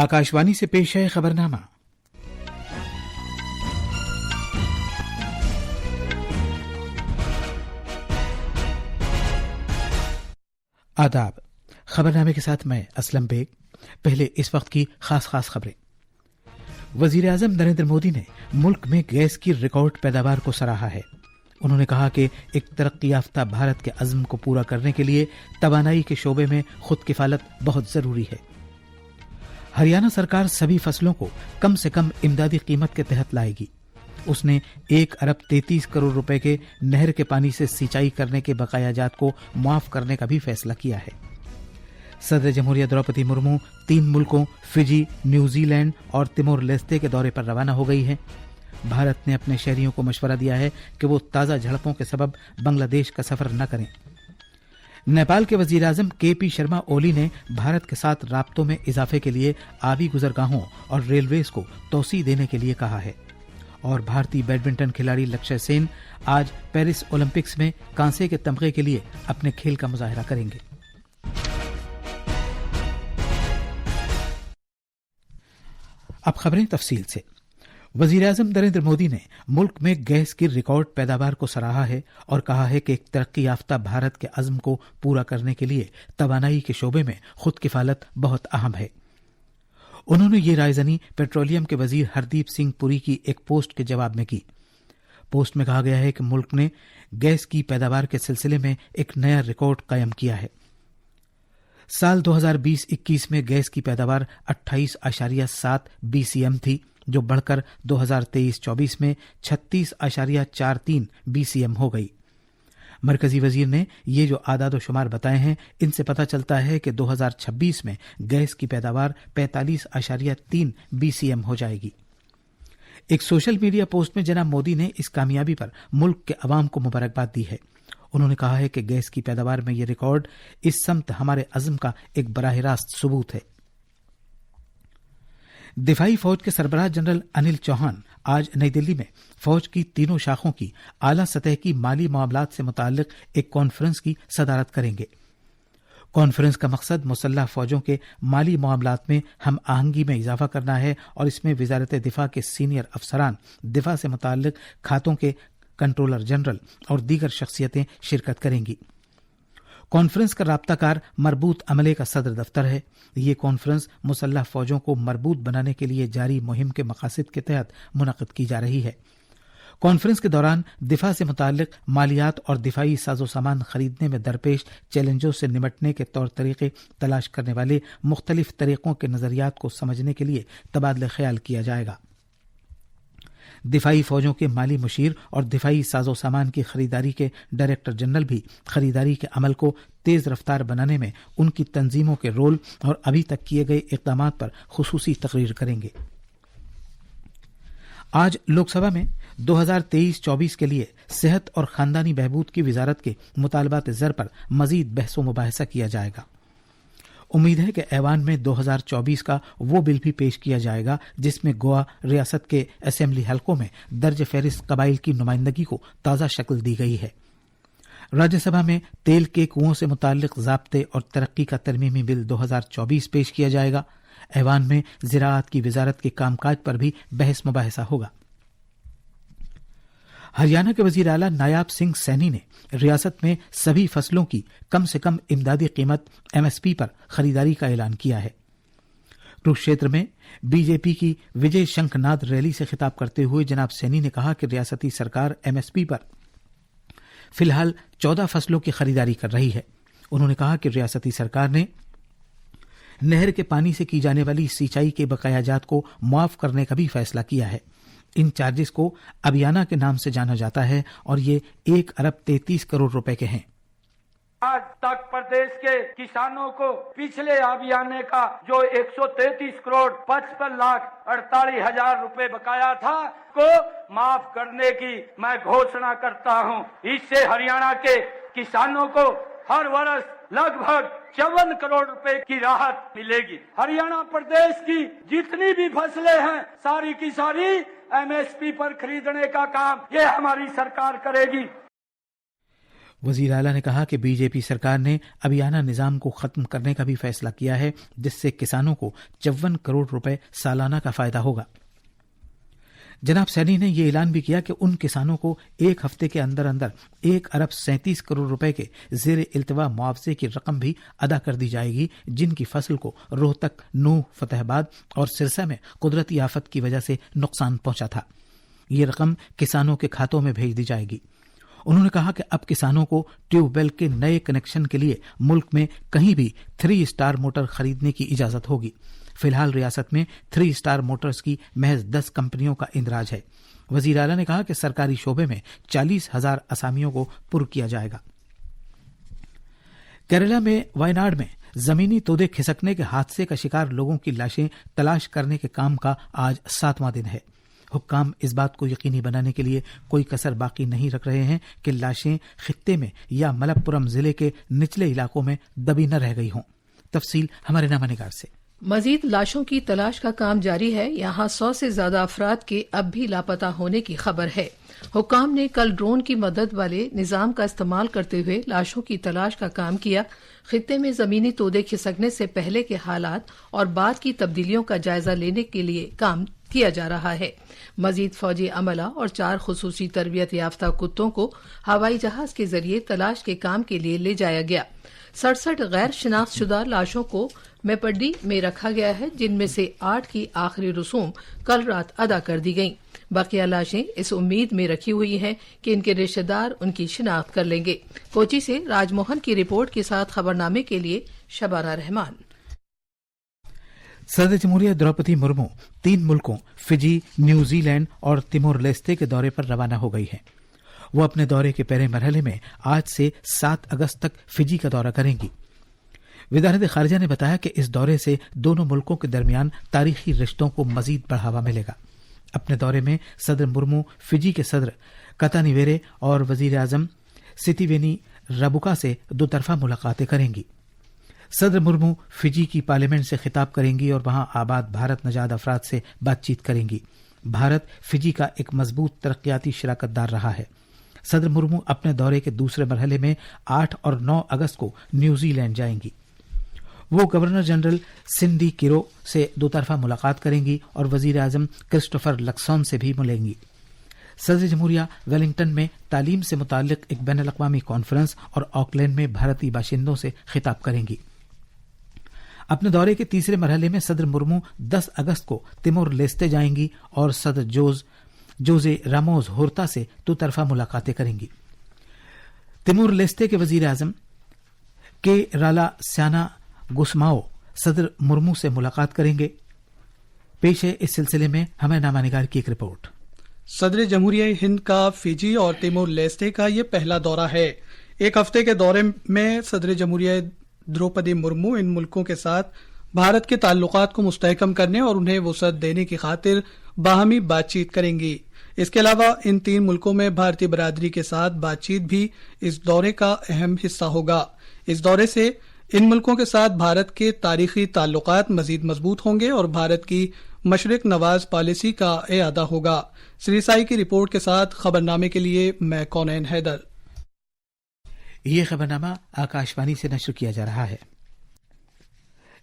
आकाशवाणी से पेश है खबरनामा। आदाब। खबरनामे के साथ मैं असलम बेग। पहले इस वक्त की खास खबरें। वजीर आजम नरेंद्र मोदी ने मुल्क में गैस की रिकॉर्ड पैदावार को सराहा है। उन्होंने कहा कि एक तरक्की याफ्ता भारत के अज़्म को पूरा करने के लिए तवानाई के शोबे में खुद किफालत बहुत जरूरी है। हरियाणा सरकार सभी फसलों को कम से कम इमदादी कीमत के तहत लाएगी। उसने 1 अरब 33 करोड़ रुपए के नहर के पानी से सिंचाई करने के बकायाजात को माफ करने का भी फैसला किया है। सदर जमहूरिया द्रौपदी मुर्मू 3 मुल्कों फिजी, न्यूजीलैंड और तिमोर लेस्ते के दौरे पर रवाना हो गई हैं। भारत ने अपने शहरियों को मशवरा दिया है कि वो ताज़ा झड़पों के सबब बांग्लादेश का सफर न करें। नेपाल के वजीर आजम केपी शर्मा ओली ने भारत के साथ राब्तों में इजाफे के लिए आबी गुजरगाहों और रेलवेज को तोसी देने के लिए कहा है। और भारतीय बैडमिंटन खिलाड़ी लक्ष्य सेन आज पेरिस ओलंपिक्स में कांसे के तमगे के लिए अपने खेल का मुजाहिरा करेंगे। अब खबरें तफसील से। वजीर आजम नरेंद्र मोदी ने मुल्क में गैस की रिकॉर्ड पैदावार को सराहा है और कहा है कि एक तरक्की याफ्ता भारत के अज़्म को पूरा करने के लिए तवानाई के शोबे में खुद किफालत बहुत अहम है। उन्होंने ये रायजनी पेट्रोलियम के वजीर हरदीप सिंह पुरी की एक पोस्ट के जवाब में की। पोस्ट में कहा गया है कि मुल्क ने गैस की पैदावार के सिलसिले में एक नया रिकॉर्ड कायम किया है। साल 2020-21 में गैस की पैदावार 28.7 BCM थी, जो बढ़कर 2023-24 में 36.43 BCM हो गई। मरकजी वजीर ने ये जो आदाद शुमार बताए हैं, इनसे पता चलता है कि 2026 में गैस की पैदावार 45.3 BCM हो जाएगी। एक सोशल मीडिया पोस्ट में जनाब मोदी ने इस कामयाबी पर मुल्क के अवाम को मुबारकबाद दी है। उन्होंने कहा है कि गैस की पैदावार में यह रिकॉर्ड इस समत हमारे अज़्म का एक बराह रास्त सबूत है। दिफाई फौज के सरबराह जनरल अनिल चौहान आज नई दिल्ली में फौज की तीनों शाखों की आला सतह की माली मामलात से मुताल्लिक एक कॉन्फ्रेंस की सदारत करेंगे। कॉन्फ्रेंस का मकसद मुसल्लह फौजों के माली मामलात में हम आहंगी में इजाफा करना है और इसमें वजारत दिफा के सीनियर अफसरान, दिफा से मुताल्लिक खातों के कंट्रोलर जनरल और दीगर शख्सियतें शिरकत करेंगी। कॉन्फ्रेंस का राब्ताकार मरबूत अमले का सदर दफ्तर है। ये कॉन्फ्रेंस मुसल्लह फौजों को मरबूत बनाने के लिए जारी मुहिम के मकासद के तहत मुनक़िद की जा रही है। कॉन्फ्रेंस के दौरान दिफा से मुताल्लिक मालियात और दिफाई साजो सामान खरीदने में दरपेश चैलेंजों से निमटने के तौर तरीके तलाश करने वाले मुख्तलिफ तरीकों के नजरियात को समझने के लिए तबादला ख्याल किया जाएगा। दिफाई फौजों के माली मुशीर और दिफाई साजो सामान की खरीदारी के डायरेक्टर जनरल भी खरीदारी के अमल को तेज रफ्तार बनाने में उनकी तंजीमों के रोल और अभी तक किए गए इक़दामात पर खुसूसी तकरीर करेंगे। आज लोकसभा में 2023-24 के लिए सेहत और खानदानी बहबूद की वजारत के मुतालबात ज़र पर मजीद बहस मुबाहिसा किया जाएगा। उम्मीद है कि ऐवान में 2024 का वो बिल भी पेश किया जाएगा जिसमें गोवा रियासत के असेंबली हलकों में दर्ज फहरिस्त कबाइल की नुमाइंदगी को ताज़ा शक्ल दी गई है। राज्यसभा में तेल के कुओं से मुताल्लिक ज़ाब्ते और तरक्की का तरमीमी बिल 2024 पेश किया जाएगा। ऐवान में ज़राअत की वजारत के कामकाज पर भी बहस मुबाहिसा होगा। हरियाणा के वजीर आला नायाब सिंह सैनी ने रियासत में सभी फसलों की कम से कम इमदादी कीमत MSP पर खरीदारी का ऐलान किया है। कुरुक्षेत्र में बीजेपी की विजय शंखनाद रैली से खिताब करते हुए जनाब सैनी ने कहा कि रियासती सरकार MSP पर फिलहाल 14 फसलों की खरीदारी कर रही है। उन्होंने कहा कि रियासती सरकार ने नहर के पानी से की जाने वाली सिंचाई के बकायाजात को मुआफ करने का भी फैसला किया है। इन चार्जेस को अबियाना के नाम से जाना जाता है और ये 1 अरब 33 करोड़ रुपए के हैं। आज तक प्रदेश के किसानों को पिछले अभियाने का जो 133 करोड़ 55 लाख 48 हजार रुपए बकाया था को माफ करने की मैं घोषणा करता हूं। इससे हरियाणा के किसानों को हर वर्ष लगभग 54 करोड़ रुपए की राहत मिलेगी। हरियाणा प्रदेश की जितनी भी फसलें हैं सारी की सारी MSP पर खरीदने का काम ये हमारी सरकार करेगी। وزیر اعلیٰ نے کہا کہ بی جے پی سرکار نے ابیانہ نظام کو ختم کرنے کا بھی فیصلہ کیا ہے، جس سے کسانوں کو 54 کروڑ روپے سالانہ کا فائدہ ہوگا۔ جناب سینی نے یہ اعلان بھی کیا کہ ان کسانوں کو ایک ہفتے کے اندر 1 ارب 37 کروڑ روپے کے زیر التوا معاوضے کی رقم بھی ادا کر دی جائے گی، جن کی فصل کو روہتک، نوح، فتح آباد اور سرسا میں قدرتی آفت کی وجہ سے نقصان پہنچا تھا۔ یہ رقم کسانوں کے کھاتوں میں بھیج دی جائے گی۔ انہوں نے کہا کہ اب کسانوں کو ٹیوب ویل کے نئے کنیکشن کے لیے ملک میں کہیں بھی 3 اسٹار موٹر خریدنے کی اجازت ہوگی۔ فی الحال ریاست میں 3 اسٹار موٹرز کی محض 10 کمپنیوں کا اندراج ہے۔ وزیر اعلیٰ نے کہا کہ سرکاری شعبے میں 40,000 اسامیوں کو پر کیا جائے گا۔ کیرالہ میں وائناڈ میں زمینی تودے کھسکنے کے حادثے کا شکار لوگوں کی لاشیں تلاش کرنے کے کام کا آج 7واں دن ہے۔ حکام اس بات کو یقینی بنانے کے لیے کوئی کسر باقی نہیں رکھ رہے ہیں کہ لاشیں خطے میں یا ملپورم ضلع کے نچلے علاقوں میں دبی نہ رہ گئی ہوں۔ تفصیل ہمارے نامہ نگار سے۔ مزید لاشوں کی تلاش کا کام جاری ہے۔ یہاں 100 سے زیادہ افراد کے اب بھی لاپتہ ہونے کی خبر ہے۔ حکام نے کل ڈرون کی مدد والے نظام کا استعمال کرتے ہوئے لاشوں کی تلاش کا کام کیا۔ خطے میں زمینی تودے کھسکنے سے پہلے کے حالات اور بعد کی تبدیلیوں کا جائزہ لینے کے لیے کام کیا جا رہا ہے۔ مزید فوجی عملہ اور 4 خصوصی تربیت یافتہ کتوں کو ہوائی جہاز کے ذریعے تلاش کے کام کے لیے لے جایا گیا۔ 67 غیر شناخت شدہ لاشوں کو میپڈی میں رکھا گیا ہے، جن میں سے 8 کی آخری رسوم کل رات ادا کر دی گئیں۔ بقیہ لاشیں اس امید میں رکھی ہوئی ہیں کہ ان کے رشتہ دار ان کی شناخت کر لیں گے۔ کوچی سے راج موہن کی رپورٹ کے ساتھ خبرنامے کے لیے شبانہ رحمان۔ صدر جمہوریہ دروپدی مرمو 3 ملکوں فجی، نیوزی لینڈ اور تیمور لیستے کے دورے پر روانہ ہو گئی ہیں۔ وہ اپنے دورے کے پہلے مرحلے میں آج سے 7 اگست تک فجی کا دورہ کریں گی۔ وزارت خارجہ نے بتایا کہ اس دورے سے دونوں ملکوں کے درمیان تاریخی رشتوں کو مزید بڑھاوا ملے گا۔ اپنے دورے میں صدر مرمو فجی کے صدر کتانیویرے اور وزیر اعظم سیتیوینی رابوکا سے 2 طرفہ ملاقاتیں کریں گی۔ صدر مرمو فجی کی پارلیمنٹ سے خطاب کریں گی اور وہاں آباد بھارت نژاد افراد سے بات چیت کریں گی۔ بھارت فجی کا ایک مضبوط ترقیاتی شراکت دار رہا ہے۔ صدر مرمو اپنے دورے کے دوسرے مرحلے میں 8 اور 9 اگست کو نیوزی لینڈ جائیں گی۔ وہ گورنر جنرل سنڈی کیرو سے 2 طرفہ ملاقات کریں گی اور وزیر اعظم کرسٹوفر لکسون سے بھی ملیں گی۔ صدر جمہوریہ ویلنگٹن میں تعلیم سے متعلق ایک بین الاقوامی کانفرنس اور آکلینڈ میں بھارتی باشندوں سے خطاب کریں گی۔ اپنے دورے کے تیسرے مرحلے میں صدر مرمو 10 اگست کو تیمور لیستے جائیں گی اور صدر جوزے راموز ہورتا سے 2 طرفہ ملاقاتیں کریں گی۔ تیمور لیستے کے وزیر اعظم کے رالا سیانا گسماؤ صدر مرمو سے ملاقات کریں گے۔ پیش ہے اس سلسلے میں ہمیں نامہ نگار کی ایک رپورٹ۔ صدر جمہوریہ ہند کا فجی اور تیمور لیستے کا یہ پہلا دورہ ہے۔ ایک ہفتے کے دورے میں صدر جمہوریہ دروپدی مرمو ان ملکوں کے ساتھ بھارت کے تعلقات کو مستحکم کرنے اور انہیں وسعت دینے کی خاطر باہمی بات چیت کریں گی۔ اس کے علاوہ ان 3 ملکوں میں بھارتی برادری کے ساتھ بات چیت بھی اس دورے کا اہم حصہ ہوگا۔ اس دورے سے ان ملکوں کے ساتھ بھارت کے تاریخی تعلقات مزید مضبوط ہوں گے اور بھارت کی مشرق نواز پالیسی کا اعادہ ہوگا۔ سری سائی کی رپورٹ کے ساتھ خبرنامے کے لیے میں کونین حیدر۔ یہ خبرنامہ آکاشوانی سے نشر کیا جا رہا ہے۔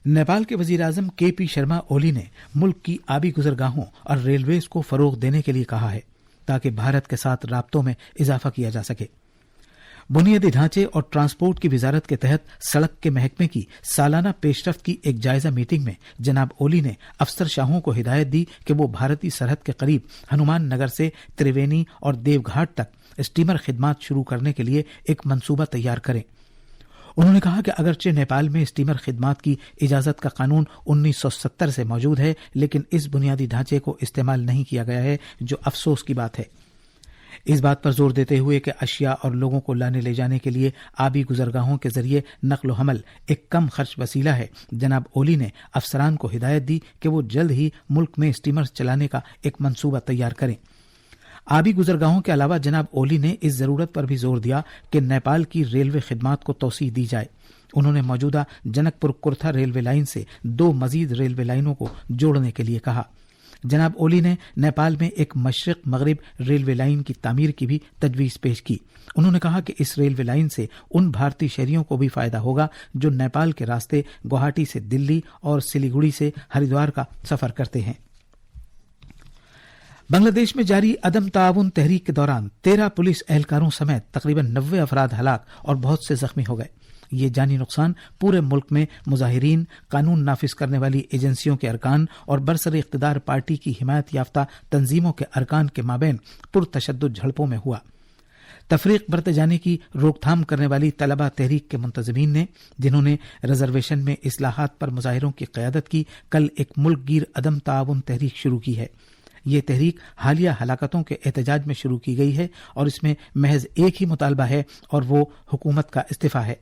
نیپال کے وزیر اعظم کے پی شرما اولی نے ملک کی آبی گزرگاہوں اور ریلویز کو فروغ دینے کے لیے کہا ہے تاکہ بھارت کے ساتھ رابطوں میں اضافہ کیا جا سکے۔ بنیادی ڈھانچے اور ٹرانسپورٹ کی وزارت کے تحت سڑک کے محکمے کی سالانہ پیش رفت کی ایک جائزہ میٹنگ میں جناب اولی نے افسر شاہوں کو ہدایت دی کہ وہ بھارتی سرحد کے قریب ہنومان نگر سے تریوینی اور دیو گھاٹ تک اسٹیمر خدمات شروع کرنے کے لیے ایک منصوبہ تیار کریں۔ انہوں نے کہا کہ اگرچہ نیپال میں اسٹیمر خدمات کی اجازت کا قانون 1970 سے موجود ہے، لیکن اس بنیادی ڈھانچے کو استعمال نہیں کیا گیا ہے، جو افسوس کی بات ہے۔ اس بات پر زور دیتے ہوئے کہ اشیاء اور لوگوں کو لانے لے جانے کے لیے آبی گزرگاہوں کے ذریعے نقل و حمل ایک کم خرچ وسیلہ ہے، جناب اولی نے افسران کو ہدایت دی کہ وہ جلد ہی ملک میں اسٹیمر چلانے کا ایک منصوبہ تیار کریں۔ آبی گزرگاہوں کے علاوہ جناب اولی نے اس ضرورت پر بھی زور دیا کہ نیپال کی ریلوے خدمات کو توسیع دی جائے۔ انہوں نے موجودہ جنک پور کورتھا ریلوے لائن سے 2 مزید ریلوے لائنوں کو جوڑنے کے لیے کہا۔ जनाब ओली ने नेपाल में एक मशरक मगरिब रेलवे लाइन की तामीर की भी तजवीज पेश की। उन्होंने कहा कि इस रेलवे लाइन से उन भारतीय शहरियों को भी फायदा होगा जो नेपाल के रास्ते गुवाहाटी से दिल्ली और सिलीगुड़ी से हरिद्वार का सफर करते हैं। बांग्लादेश में जारी अदम ताउन तहरीक के दौरान 13 पुलिस एहलकारों समेत तकरीबन 90 अफराद हलाक और बहुत से जख्मी हो गए। ये जानी नुकसान पूरे मुल्क में मुजाहिरीन, कानून नाफिज करने वाली एजेंसियों के अरकान और बरसर इख्तिदार पार्टी की हिमायत याफ्ता तंजीमों के अरकान के माबैन पुरतशद्दुद झड़पों में हुआ। तफरीक बरते जाने की रोकथाम करने वाली तलबा तहरीक के मुंतजमीन ने, जिन्होंने रिजर्वेशन में इस्लाहात पर मुजाहिरों की क़यादत की, कल एक मुल्क गिर अदम ताउन तहरीक शुरू की है। ये तहरीक हालिया हलाकतों के एहतजाज में शुरू की गई है और इसमें महज एक ही मुतालबा है और वो हुकूमत का इस्तीफा है।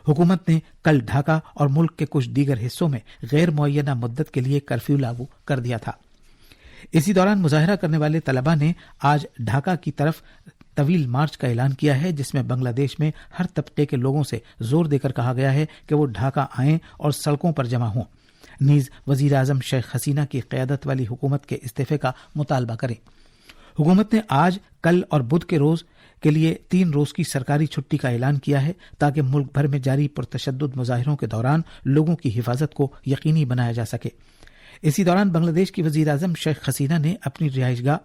हुकूमत ने कल ढाका और मुल्क के कुछ दीगर हिस्सों में गैर मुअय्यना मुद्दत के लिए कर्फ्यू लागू कर दिया था। इसी दौरान मुजाहरा करने वाले तलबा ने आज ढाका की तरफ तवील मार्च का ऐलान किया है, जिसमें बांग्लादेश में हर तबके के लोगों से जोर देकर कहा गया है कि वो ढाका आएं और सड़कों पर जमा हों, नीज वजीर आजम शेख हसीना की क़यादत वाली हुकूमत के इस्तीफे का मुतालबा करें। हुकूमत ने आज, कल और बुध के रोज के लिए 3 रोज की सरकारी छुट्टी का ऐलान किया है ताकि मुल्क भर में जारी पुरतशद्दुद मुजाहिरों के दौरान लोगों की हिफाजत को यकीनी बनाया जा सके। इसी दौरान बांग्लादेश की वजीर आजम शेख हसीना ने अपनी रिहाइशगाह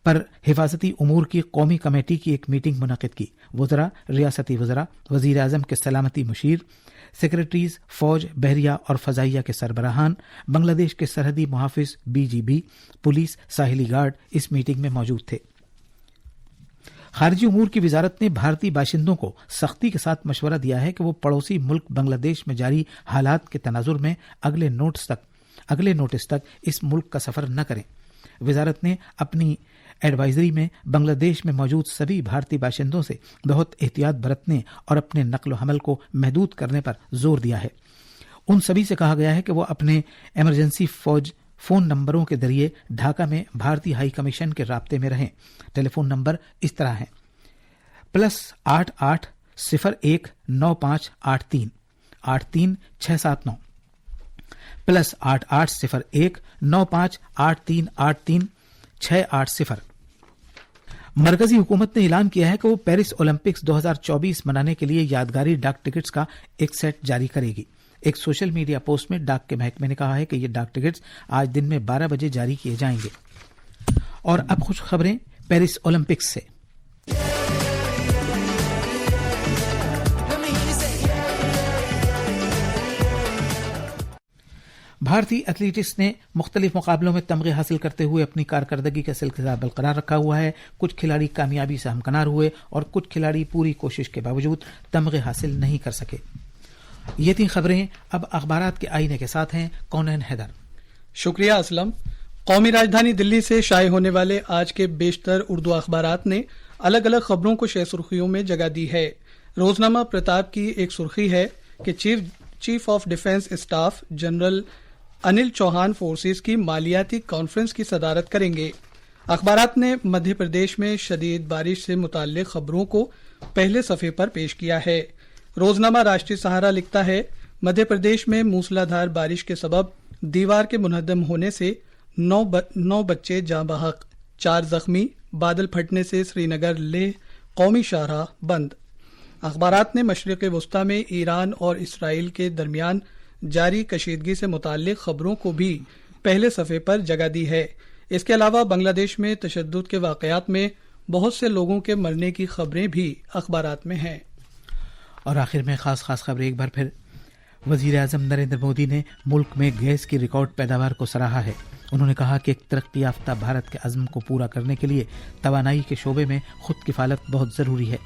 पर हिफाजती उमूर की कौमी कमेटी की एक मीटिंग मुनक़िद की। वज़रा, रियासती वज़रा, वजीर आजम के सलामती मुशीर, सेक्रेटरीज, फौज, बहरिया और फजाइया के सरबराहान, बांग्लादेश के सरहदी मुहाफिज, BGB, पुलिस, साहिली गार्ड इस मीटिंग में मौजूद थे। खारजी उमूर की वजारत ने भारतीय बाशिंदों को सख्ती के साथ मशवरा दिया है कि वो पड़ोसी मुल्क बांग्लादेश में जारी हालात के तनाजुर में अगले नोटिस तक इस मुल्क का सफर न करें। वजारत ने अपनी एडवाइजरी में बांग्लादेश में मौजूद सभी भारतीय बाशिंदों से बहुत एहतियात बरतने और अपने नक्ल हमल को महदूद करने पर जोर दिया है। उन सभी से कहा गया है कि वो अपने इमरजेंसी फोन नंबरों के जरिए ढाका में भारतीय हाई कमीशन के राब्ते में रहें। टेलीफोन नंबर इस तरह हैं: +88 01 9583 83679, +88 01 9583 680। मरकजी हुकूमत ने ऐलान किया है कि वो पेरिस ओलंपिक्स 2024 मनाने के लिए यादगारी डाक टिकट्स का एक सेट जारी करेगी। एक सोशल मीडिया पोस्ट में डाक के महकमे ने कहा है कि ये डाक टिकट्स आज दिन में 12 बजे जारी किए जाएंगे। और अब खुश खबरें पेरिस ओलंपिक्स से। भारतीय एथलेटिक्स ने मुख्तलिफ मुकाबलों में तमगे हासिल करते हुए अपनी कारकर्दगी का सिलसिला बरकरार रखा हुआ है। कुछ खिलाड़ी कामयाबी से हमकनार हुए और कुछ खिलाड़ी पूरी कोशिश के बावजूद तमगे हासिल नहीं कर सके। ये 3 खबरें अब अखबारात के आईने के साथ हैं। कौनैन हैदर। शुक्रिया असलम। कौमी राजधानी दिल्ली से शाये होने वाले आज के बेशतर उर्दू अखबारात ने अलग अलग खबरों को शह सुर्खियों में जगह दी है। रोजनामा प्रताप की एक सुर्खी है कि chief of defence staff general Anil Chauhan forces की मालियाती कॉन्फ्रेंस की सदारत करेंगे। अखबारात ने मध्य प्रदेश में शदीद बारिश से मुताल्लिक खबरों को पहले सफ़े पर पेश किया है। रोजनामा राष्ट्रीय सहारा लिखता है, मध्य प्रदेश में मूसलाधार बारिश के सबब दीवार के मुनहदम होने से 9 बच्चे जाँ बहक, 4 जख्मी। बादल फटने से श्रीनगर लेह कौमी शाहराह बंद। अखबारात ने मशरिक़ वस्ता में ईरान और इसराइल के दरमियान जारी कशीदगी से मुताल्लिक खबरों को भी पहले सफ़े पर जगह दी है। इसके अलावा बांग्लादेश में तशद्दुद के वाक़यात में बहुत से लोगों के मरने की खबरें भी अखबारात में हैं। और आखिर में खास खबरें एक बार फिर। वजीर आजम नरेंद्र मोदी ने मुल्क में गैस की रिकॉर्ड पैदावार को सराहा है। उन्होंने कहा कि एक तरक्की याफ्ता भारत के अज़्म को पूरा करने के लिए तवानाई के शोबे में खुद किफालत बहुत ज़रूरी है।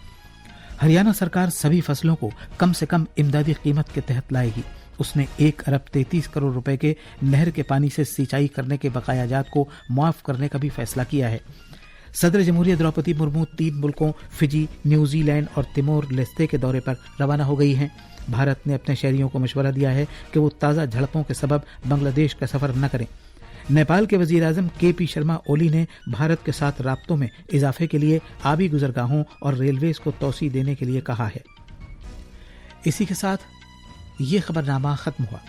हरियाणा सरकार सभी फसलों को कम से कम इमदादी कीमत के तहत लाएगी। उसने 1 अरब 33 करोड़ रुपए के नहर के पानी से सिंचाई करने के बकायाजात को मुआफ करने का भी फैसला किया है। सदर जमहूरिया द्रौपदी मुर्मू 3 मुल्कों फिजी, न्यूजीलैंड और तिमोर लेस्ते के दौरे पर रवाना हो गई हैं। भारत ने अपने शहरियों को मशवरा दिया है कि वो ताज़ा झड़पों के सबब बांग्लादेश का सफर न करें। नेपाल के वजीर आजम KP शर्मा ओली ने भारत के साथ राब्तों में इजाफे के लिए आबी गुजरगाहों और रेलवेज को तौसी देने के लिए कहा है। इसी के साथ ये खबरनामा खत्म हुआ।